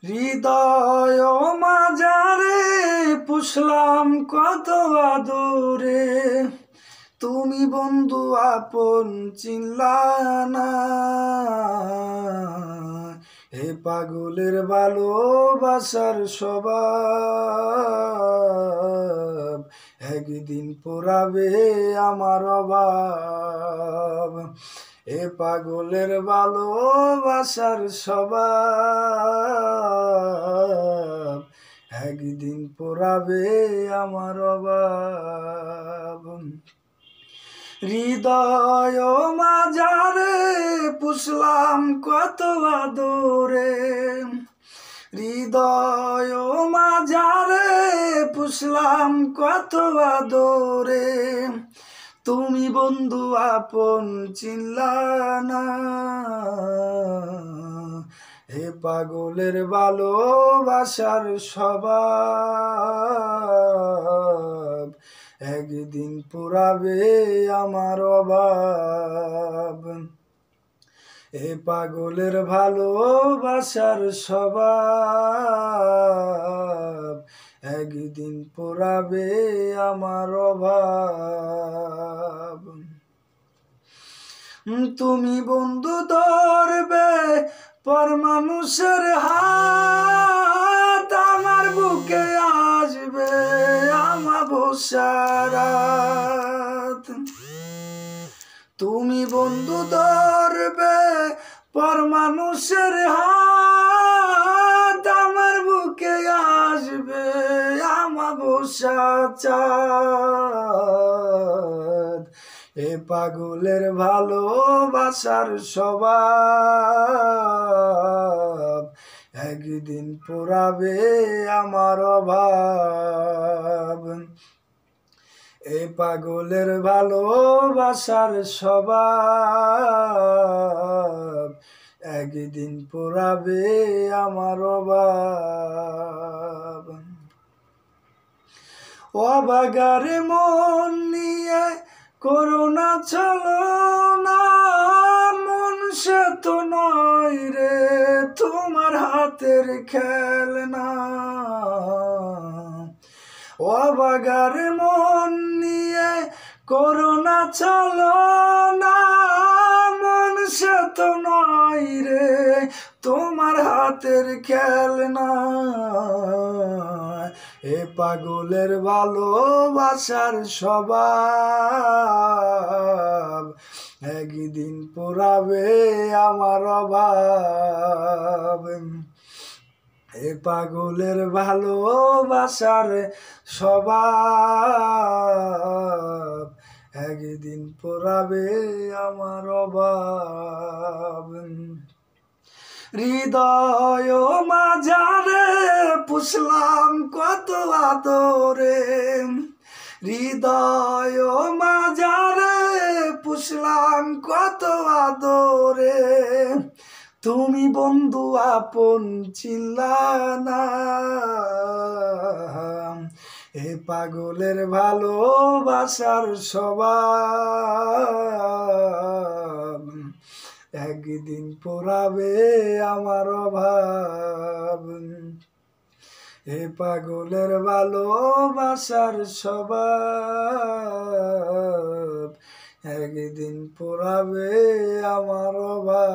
হৃদয় মাঝারে পুষলাম কত আদরে, তুমি বন্ধু আপন চিনলা না। হে পাগলের ভালোবাসার স্বভাব, একদিন পোড়াবে আমার অভাব। এ পাগলের ভালোবাসার স্বভাব, একদিন পোড়াবে আমার অভাব। হৃদয় মাঝারে পুষলাম কত আদরে, হৃদয় মাঝারে পুষলাম কত আদরে, তুমি বন্ধু আপন চিনলা না। হে পাগলের ভালোবাসার স্বভাব, একদিন পুরাবে আমার অভাব। এ পাগলের ভালোবাসার স্বভাব, একদিন পুরাবে আমার অভাব। তুমি বন্ধু ধরবে পর মানুষের হাত, আমার বুকে আসবে আমাবস্যার রাত। তুমি বন্ধু ধরবে পর মানুষের হাত, আমার বুকে আসবে আমাবস্যার চাঁদ। এ পাগলের ভালোবাসার স্বভাব, একদিন পোড়াবে আমার অভাব। এ পাগলের ভালোবাসার স্বভাব, একদিন পোড়াবে আমার অভাব। অবাগারে মন নিয়ে করোনা ছলনা, মন সে তো নয় রে তোমার হাতের খেলনা। অবাগার মন নিয়ে করোনা ছলনা, মন সে তো নয় রে তোমার হাতের খেলনা। এ পাগলের ভালোবাসার স্বভাব, একদিন পোড়াবে আমার অভাব। এ পাগলের ভালোবাসার স্বভাব, একদিন পোড়াবে আমার অভাব। হৃদয় মাঝারে পুষলাম কত আদরে, হৃদয় মাঝারে পুষলাম কত আদরে, তুমি বন্ধু আপন চিনলা না। এ পাগলের ভালোবাসার স্বভাব, একদিন পোড়াবে আমার অভাব। এ পাগলের ভালোবাসার স্বভাব, একদিন পোড়াবে আমার অভাব।